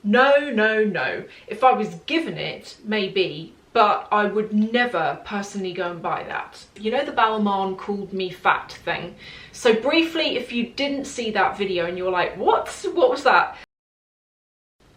No, no, no. If I was given it, maybe, but I would never personally go and buy that. You know the Balmain called me fat thing? So briefly, if you didn't see that video and you're like, what was that?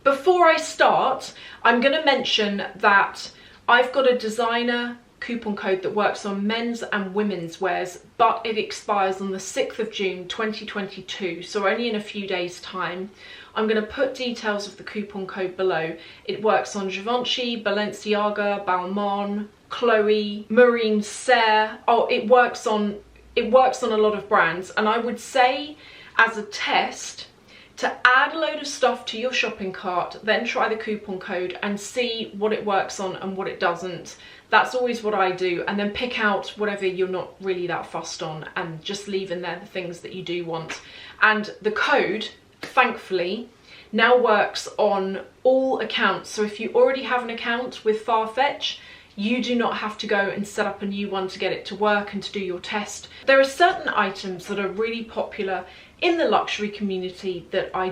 Before I start, I'm going to mention that I've got a designer coupon code that works on men's and women's wears, but it expires on the 6th of June 2022, so only in a few days time. I'm going to put details of the coupon code below. It works on Givenchy, Balenciaga, Balmain, Chloe, Marine Serre. Oh, it works on a lot of brands, and I would say as a test to add a load of stuff to your shopping cart, then try the coupon code and see what it works on and what it doesn't. That's always what I do, and then pick out whatever you're not really that fussed on and just leave in there the things that you do want. And the code, thankfully, now works on all accounts. So if you already have an account with Farfetch, you do not have to go and set up a new one to get it to work and to do your test. There are certain items that are really popular in the luxury community that I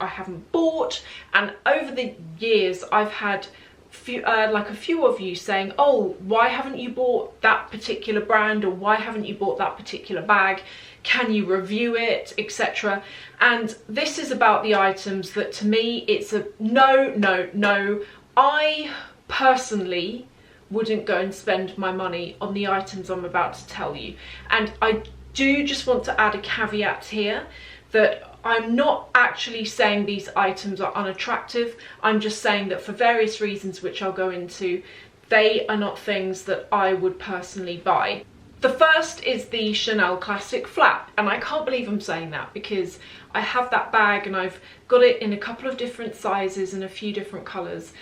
haven't bought, and over the years I've had a few of you saying, oh, why haven't you bought that particular brand, or why haven't you bought that particular bag, can you review it, etc. And this is about the items that, to me, it's a no. I personally wouldn't go and spend my money on the items I'm about to tell you. And I do just want to add a caveat here that I'm not actually saying these items are unattractive. I'm just saying that for various reasons, which I'll go into, they are not things that I would personally buy. The first is the Chanel Classic Flap, and I can't believe I'm saying that because I have that bag and I've got it in a couple of different sizes and a few different colours.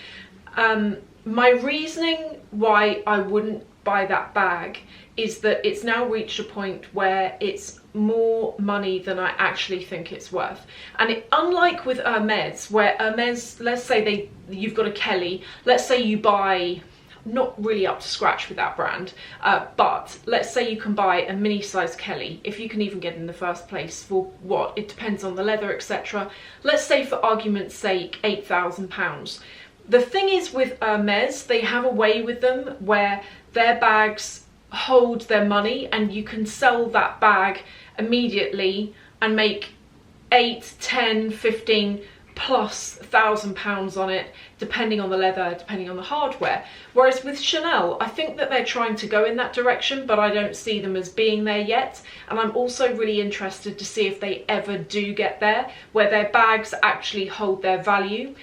My reasoning why I wouldn't buy that bag is that it's now reached a point where it's more money than I actually think it's worth. And unlike with Hermes, where Hermes, let's say you've got a Kelly, let's say you buy, not really up to scratch with that brand, but let's say you can buy a mini size Kelly, if you can even get in the first place, for what, it depends on the leather, etc. Let's say for argument's sake £8,000. The thing is with Hermes, they have a way with them where their bags hold their money and you can sell that bag immediately and make 8, 10, 15 plus £1,000 on it, depending on the leather, depending on the hardware. Whereas with Chanel, I think that they're trying to go in that direction, but I don't see them as being there yet. And I'm also really interested to see if they ever do get there, where their bags actually hold their value.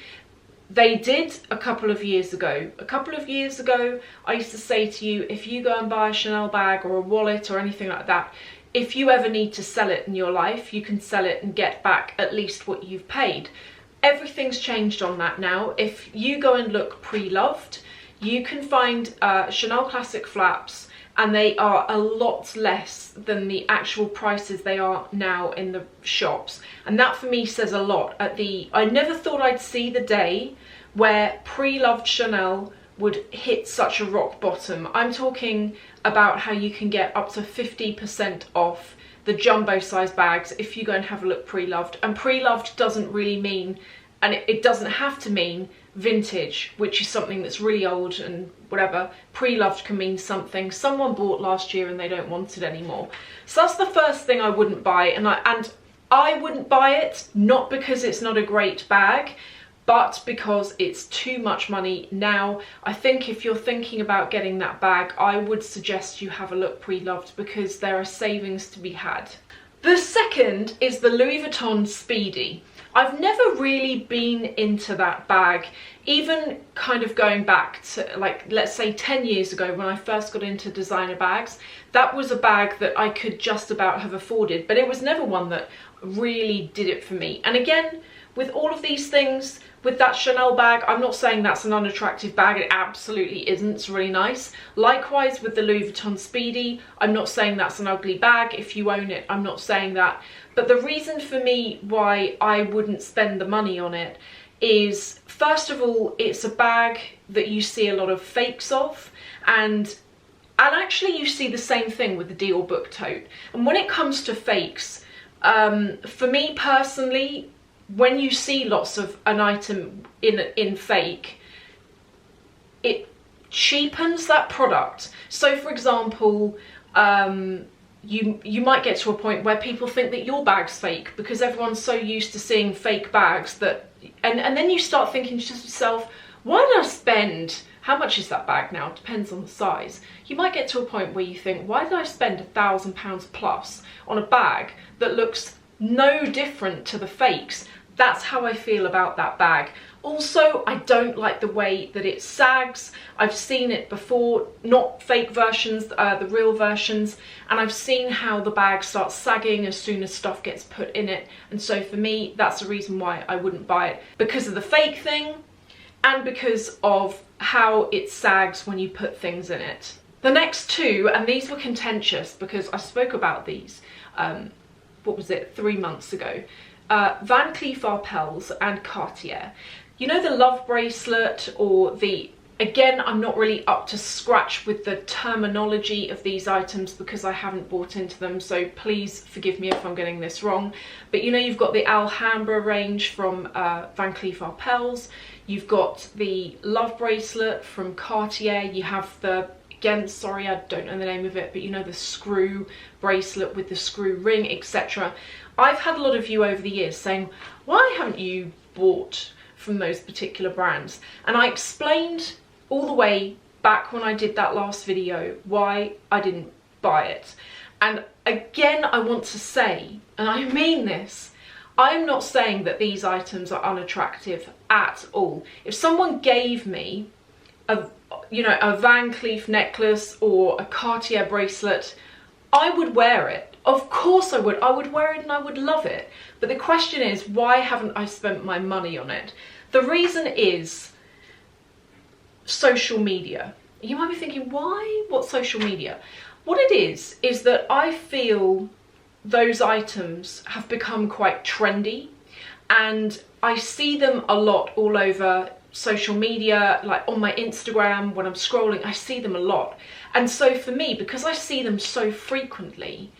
They did a couple of years ago. A couple of years ago, I used to say to you, if you go and buy a Chanel bag or a wallet or anything like that, if you ever need to sell it in your life, you can sell it and get back at least what you've paid. Everything's changed on that now. If you go and look pre-loved, you can find Chanel Classic Flaps, and they are a lot less than the actual prices they are now in the shops. And that for me says a lot. I never thought I'd see the day where pre-loved Chanel would hit such a rock bottom. I'm talking about how you can get up to 50% off the jumbo size bags if you go and have a look pre-loved. And pre-loved doesn't really mean, and it doesn't have to mean, vintage, which is something that's really old and whatever. Pre-loved can mean something someone bought last year and they don't want it anymore. So that's the first thing I wouldn't buy, and I wouldn't buy it not because it's not a great bag, but because it's too much money now. I think if you're thinking about getting that bag, I would suggest you have a look pre-loved because there are savings to be had. The second is the Louis Vuitton Speedy. I've never really been into that bag, even kind of going back to, like, let's say 10 years ago when I first got into designer bags. That was a bag that I could just about have afforded, but it was never one that really did it for me. And again, with all of these things, with that Chanel bag, I'm not saying that's an unattractive bag, it absolutely isn't, it's really nice. Likewise with the Louis Vuitton Speedy, I'm not saying that's an ugly bag. If you own it, I'm not saying that. But the reason for me why I wouldn't spend the money on it is, first of all, it's a bag that you see a lot of fakes of, and actually you see the same thing with the Dior book tote. And when it comes to fakes, for me personally, when you see lots of an item in fake, it cheapens that product. So for example, you might get to a point where people think that your bag's fake because everyone's so used to seeing fake bags that, and then you start thinking to yourself, why did I spend, how much is that bag now? It depends on the size. You might get to a point where you think, why did I spend £1,000 plus on a bag that looks no different to the fakes? That's how I feel about that bag. Also, I don't like the way that it sags. I've seen it before, not fake versions, the real versions, and I've seen how the bag starts sagging as soon as stuff gets put in it. And so for me, that's the reason why I wouldn't buy it, because of the fake thing and because of how it sags when you put things in it. The next two, and these were contentious because I spoke about these, what was it, 3 months ago. Van Cleef Arpels and Cartier. You know, the love bracelet, or the, again, I'm not really up to scratch with the terminology of these items because I haven't bought into them, so please forgive me if I'm getting this wrong. But you know, you've got the Alhambra range from Van Cleef Arpels, you've got the love bracelet from Cartier, you have the, again, sorry, I don't know the name of it, but you know, the screw bracelet with the screw ring, etc. I've had a lot of you over the years saying, why haven't you bought from those particular brands? And I explained all the way back when I did that last video why I didn't buy it. And again, I want to say, and I mean this, I'm not saying that these items are unattractive at all. If someone gave me a, you know, a Van Cleef necklace or a Cartier bracelet, I would wear it. Of course I would. I would wear it and I would love it. But the question is, why haven't I spent my money on it? The reason is social media. You might be thinking, why? What social media? What it is that I feel those items have become quite trendy, and I see them a lot all over social media, like on my Instagram, when I'm scrolling, I see them a lot. And so for me, because I see them so frequently,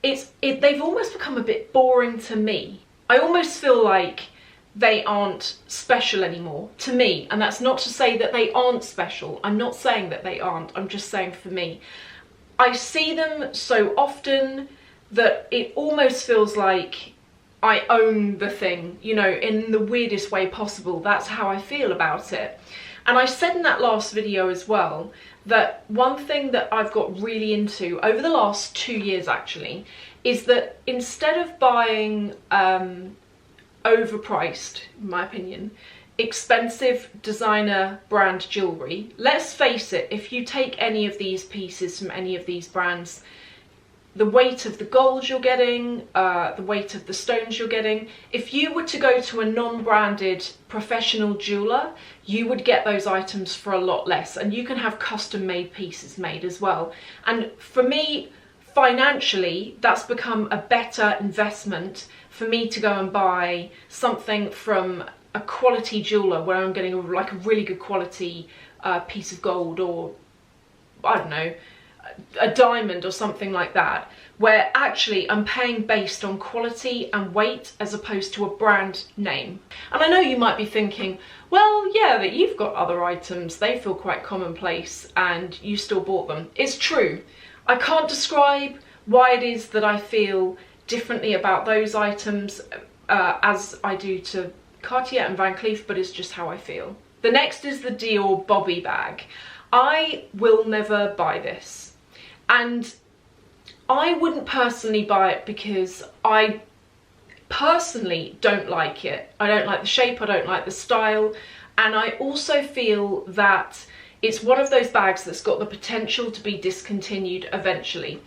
they've almost become a bit boring to me. I almost feel like they aren't special anymore to me. And that's not to say that they aren't special. I'm not saying that they aren't. I'm just saying for me, I see them so often that it almost feels like I own the thing, you know, in the weirdest way possible. That's how I feel about it. And I said in that last video as well that one thing that I've got really into over the last 2 years actually is that instead of buying overpriced, in my opinion, expensive designer brand jewellery, let's face it, if you take any of these pieces from any of these brands, the weight of the gold you're getting, the weight of the stones you're getting, if you were to go to a non-branded professional jeweler, you would get those items for a lot less, and you can have custom made pieces made as well. And for me, financially, that's become a better investment for me to go and buy something from a quality jeweler where I'm getting like a really good quality piece of gold, or I don't know, a diamond or something like that, where actually I'm paying based on quality and weight as opposed to a brand name. And I know you might be thinking, well, yeah, that you've got other items, they feel quite commonplace and you still bought them. It's true. I can't describe why it is that I feel differently about those items as I do to Cartier and Van Cleef, but it's just how I feel. The next is the Dior Bobby bag. I will never buy this. And I wouldn't personally buy it because I personally don't like it. I don't like the shape, I don't like the style, and I also feel that it's one of those bags that's got the potential to be discontinued eventually.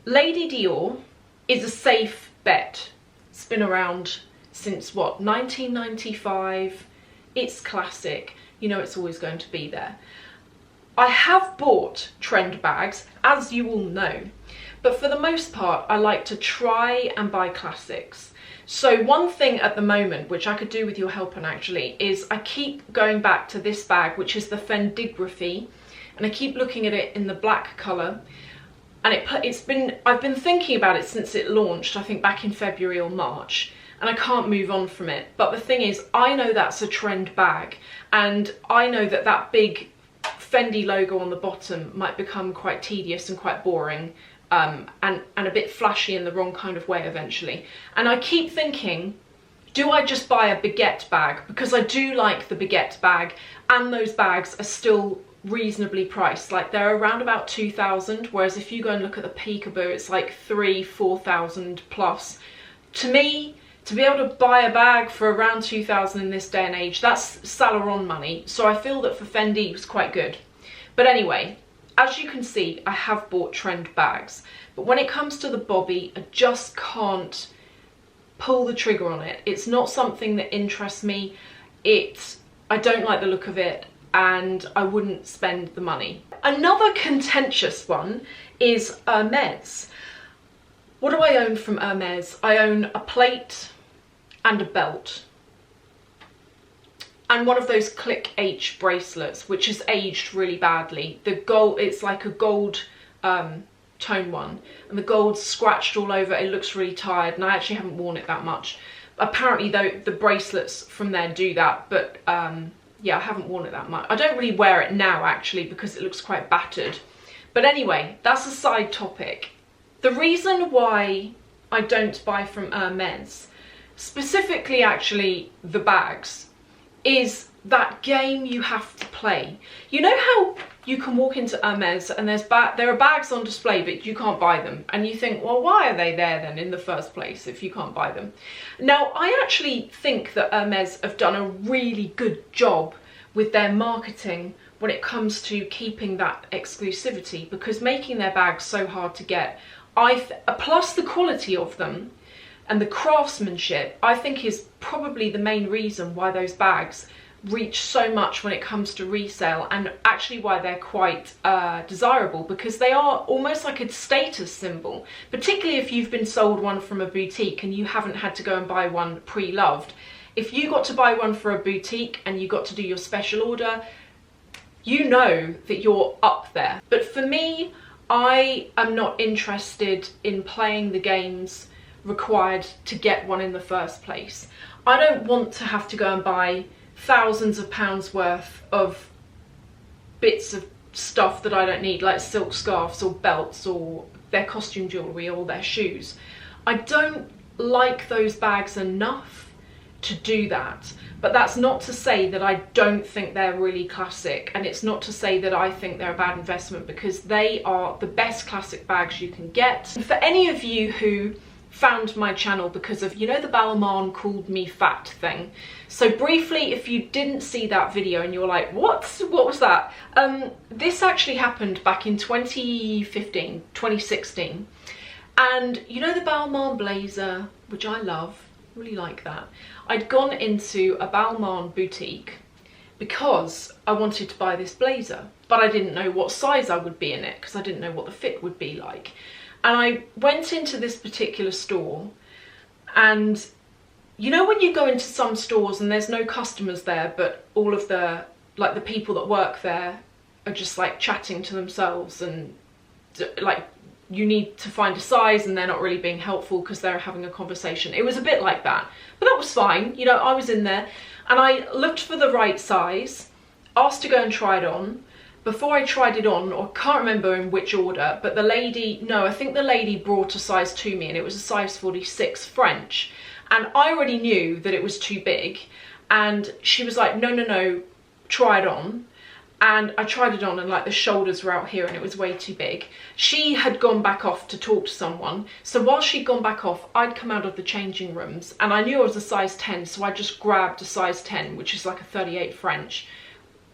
Lady Dior is a safe bet. It's been around since what, 1995. It's classic. You know it's always going to be there. I have bought trend bags, as you all know, but for the most part, I like to try and buy classics. So one thing at the moment, which I could do with your help on actually, is I keep going back to this bag, which is the Fendigraphy, and I keep looking at it in the black colour. And I've been thinking about it since it launched, I think back in February or March. and I can't move on from it. But the thing is, I know that's a trend bag, and I know that that big Fendi logo on the bottom might become quite tedious and quite boring, and a bit flashy in the wrong kind of way eventually. And I keep thinking, do I just buy a baguette bag? Because I do like the baguette bag, and those bags are still reasonably priced. Like, they're around about 2,000, whereas if you go and look at the Peekaboo, it's like 3,000-4,000 plus. To me, to be able to buy a bag for around 2,000 in this day and age, that's Saint Laurent money. So I feel that for Fendi it was quite good. But anyway, as you can see, I have bought trend bags, but when it comes to the Bobby, I just can't pull the trigger on it. It's not something that interests me. I don't like the look of it, and I wouldn't spend the money. Another contentious one is Hermes. What do I own from Hermes? I own a plate and a belt, and one of those Click H bracelets, which has aged really badly. The gold, it's like a gold tone one, and the gold's scratched all over. It looks really tired, and I actually haven't worn it that much. Apparently though, the bracelets from there do that, but yeah, I haven't worn it that much. I don't really wear it now actually, because it looks quite battered. But anyway, that's a side topic. The reason why I don't buy from Hermes, specifically actually the bags, is that game you have to play. You know how you can walk into Hermes and there are bags on display, but you can't buy them, and you think, well, why are they there then in the first place if you can't buy them? Now, I actually think that Hermes have done a really good job with their marketing when it comes to keeping that exclusivity, because making their bags so hard to get, plus the quality of them and the craftsmanship, I think is probably the main reason why those bags reach so much when it comes to resale, and actually why they're quite desirable, because they are almost like a status symbol, particularly if you've been sold one from a boutique and you haven't had to go and buy one pre-loved. If you got to buy one for a boutique and you got to do your special order, you know that you're up there. But for me, I am not interested in playing the games required to get one in the first place. I don't want to have to go and buy thousands of pounds worth of bits of stuff that I don't need, like silk scarves or belts or their costume jewellery or their shoes. I don't like those bags enough to do that. But that's not to say that I don't think they're really classic, and it's not to say that I think they're a bad investment, because they are the best classic bags you can get. And for any of you who found my channel because of, you know, the Balmain called me fat thing. So briefly, if you didn't see that video and you're like, what was that? This actually happened back in 2015, 2016. And you know the Balmain blazer, which I love, really like that. I'd gone into a Balmain boutique because I wanted to buy this blazer, but I didn't know what size I would be in it, because I didn't know what the fit would be like. And I went into this particular store, and you know when you go into some stores and there's no customers there, but all of the people that work there are just like chatting to themselves, and like you need to find a size and they're not really being helpful because they're having a conversation. It was a bit like that, but that was fine. You know, I was in there and I looked for the right size, asked to go and try it on. Before I tried it on, or can't remember in which order, but the lady, no, I think the lady brought a size to me, and it was a size 46 French. And I already knew that it was too big. And she was like, no, try it on. And I tried it on, and like the shoulders were out here and it was way too big. She had gone back off to talk to someone. So while she'd gone back off, I'd come out of the changing rooms, and I knew I was a size 10. So I just grabbed a size 10, which is like a 38 French.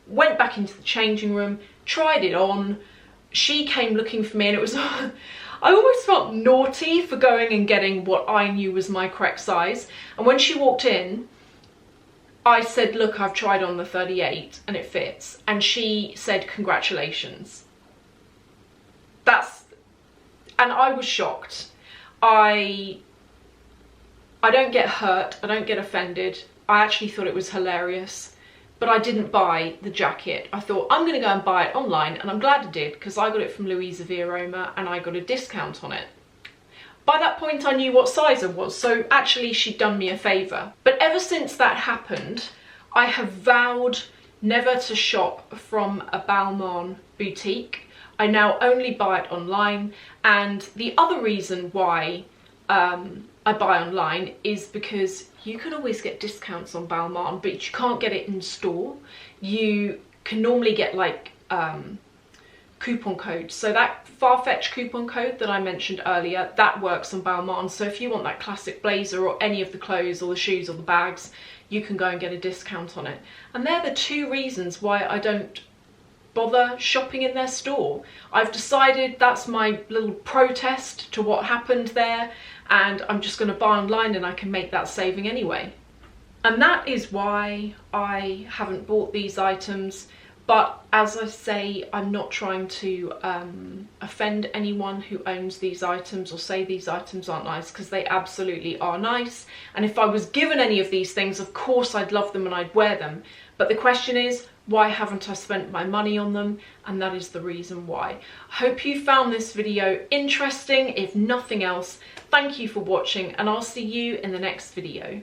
Went back into the changing room, tried it on. She came looking for me, and it was I almost felt naughty for going and getting what I knew was my correct size. And when she walked in, I said, look, I've tried on the 38 and it fits. And she said, congratulations. And I was shocked. I don't get hurt, I don't get offended. I actually thought it was hilarious. But I didn't buy the jacket. I thought, I'm going to go and buy it online, and I'm glad I did, because I got it from Louisa V. Aroma and I got a discount on it. By that point I knew what size I was, so actually she'd done me a favour. But ever since that happened, I have vowed never to shop from a Balmain boutique. I now only buy it online, and the other reason why I buy online is because you can always get discounts on Balmain, but you can't get it in store. You can normally get like coupon codes. So that Farfetch coupon code that I mentioned earlier, that works on Balmain. So if you want that classic blazer or any of the clothes or the shoes or the bags, you can go and get a discount on it. And they're the two reasons why I don't bother shopping in their store. I've decided that's my little protest to what happened there, and I'm just going to buy online and I can make that saving anyway. And that is why I haven't bought these items. But as I say, I'm not trying to offend anyone who owns these items or say these items aren't nice, because they absolutely are nice. And if I was given any of these things, of course I'd love them and I'd wear them. But the question is, why haven't I spent my money on them? And that is the reason why. I hope you found this video interesting. If nothing else, thank you for watching, and I'll see you in the next video.